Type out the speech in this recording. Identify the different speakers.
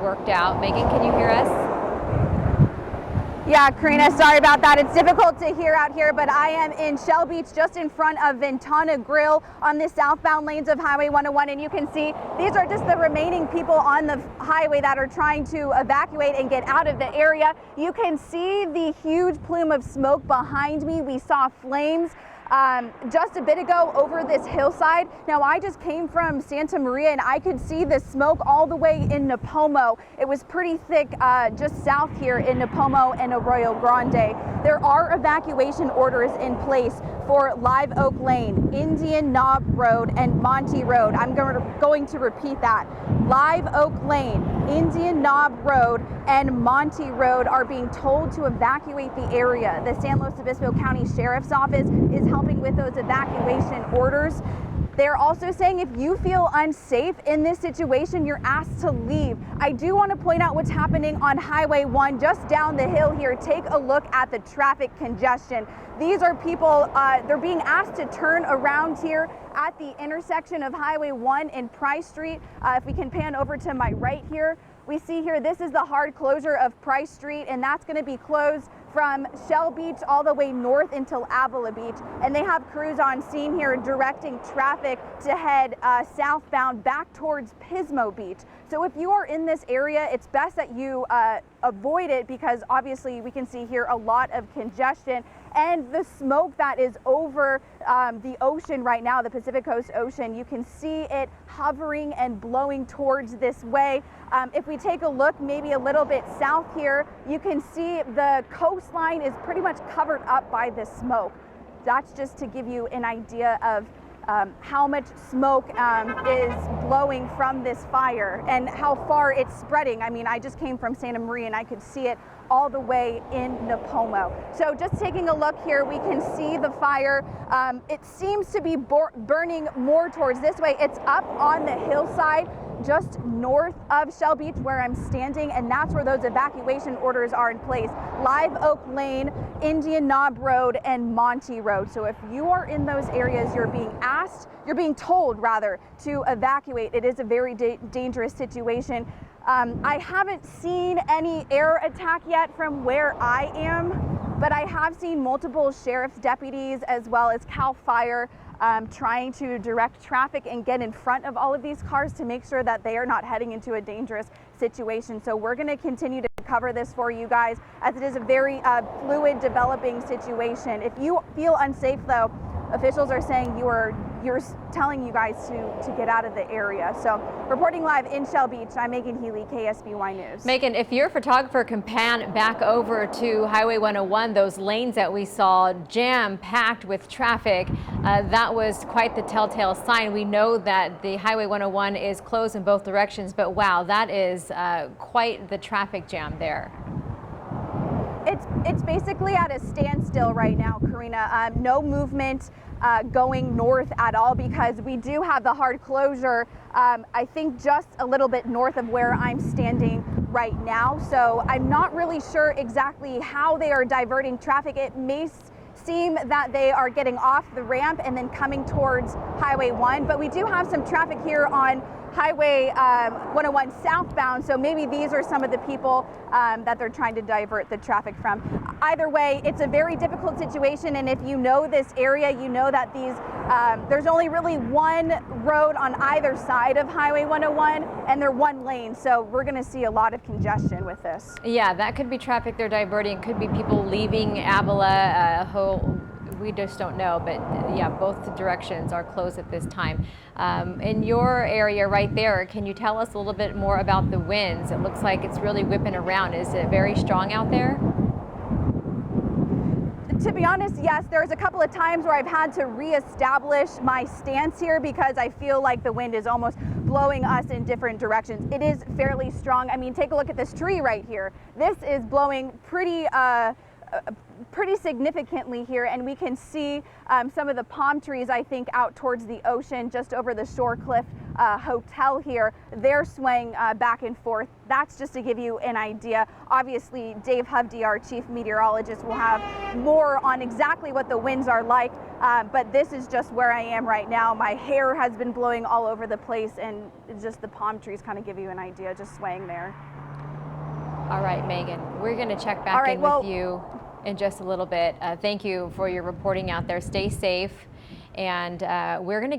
Speaker 1: worked out. Megan, can you hear us?
Speaker 2: Yeah, Karina, sorry about that. It's difficult to hear out here, but I am in Shell Beach, just in front of Ventana Grill on the southbound lanes of Highway 101. And you can see these are just the remaining people on the highway that are trying to evacuate and get out of the area. You can see the huge plume of smoke behind me. We saw flames just a bit ago over this hillside. Now, I just came from Santa Maria and I could see the smoke all the way in Nipomo. It was pretty thick just south here in Nipomo and Arroyo Grande. There are evacuation orders in place for Live Oak Lane, Indian Knob Road, and Monty Road. I'm going to repeat that. Live Oak Lane, Indian Knob Road, and Monty Road are being told to evacuate the area. The San Luis Obispo County Sheriff's Office is helping with those evacuation orders. They're also saying if you feel unsafe in this situation, you're asked to leave. I do want to point out what's happening on Highway 1 just down the hill here. Take a look at the traffic congestion. These are people, they're being asked to turn around here at the intersection of Highway 1 and Price Street. If we can pan over to my right here, we see here this is the hard closure of Price Street, and that's going to be closed from Shell Beach all the way north until Avila Beach. And they have crews on scene here directing traffic to head southbound back towards Pismo Beach. So if you are in this area, it's best that you avoid it, because obviously we can see here a lot of congestion and the smoke that is over the ocean right now, the Pacific Coast Ocean. You can see it hovering and blowing towards this way. If we take a look maybe a little bit south here, you can see the coastline is pretty much covered up by this smoke. That's just to give you an idea of how much smoke is blowing from this fire and how far it's spreading. I mean, I just came from Santa Maria and I could see it all the way in Nipomo. So just taking a look here, we can see the fire. It seems to be burning more towards this way. It's up on the hillside just north of Shell Beach where I'm standing, and that's where those evacuation orders are in place. Live Oak Lane, Indian Knob Road, and Monty Road. So if you are in those areas, you're being told rather, to evacuate. It is a very dangerous situation. I haven't seen any air attack yet from where I am, but I have seen multiple sheriff's deputies as well as CAL FIRE trying to direct traffic and get in front of all of these cars to make sure that they are not heading into a dangerous situation. So we're going to continue to cover this for you guys, as it is a very fluid developing situation. If you feel unsafe though, officials are saying you're telling you guys to get out of the area. So reporting live in Shell Beach, I'm Megan Healy, KSBY News.
Speaker 1: Megan, if your photographer can pan back over to Highway 101, those lanes that we saw jam-packed with traffic, that was quite the telltale sign. We know that the Highway 101 is closed in both directions, but wow, that is quite the traffic jam there.
Speaker 2: It's basically at a standstill right now, Karina. No movement going north at all, because we do have the hard closure, I think just a little bit north of where I'm standing right now. So I'm not really sure exactly how they are diverting traffic. It may seem that they are getting off the ramp and then coming towards Highway 1, but we do have some traffic here on Highway 101 southbound, so maybe these are some of the people that they're trying to divert the traffic from. Either way, it's a very difficult situation, and if you know this area, you know that there's only really one road on either side of Highway 101, and they're one lane, so we're going to see a lot of congestion with this.
Speaker 1: Yeah, that could be traffic they're diverting. It could be people leaving Avila, we just don't know, but yeah, both directions are closed at this time. In your area right there, can you tell us a little bit more about the winds? It looks like it's really whipping around. Is it very strong out there?
Speaker 2: To be honest, yes. There's a couple of times where I've had to reestablish my stance here because I feel like the wind is almost blowing us in different directions. It is fairly strong. I mean, take a look at this tree right here. This is blowing pretty significantly here, and we can see some of the palm trees, I think, out towards the ocean just over the shore cliff hotel here. They're swaying back and forth. That's just to give you an idea. Obviously, Dave Hovde, our chief meteorologist, will have more on exactly what the winds are like, but this is just where I am right now. My hair has been blowing all over the place, and just the palm trees kind of give you an idea, just swaying there.
Speaker 1: All right, Megan, we're going to check back in with you in just a little bit. Thank you for your reporting out there. Stay safe, and we're going to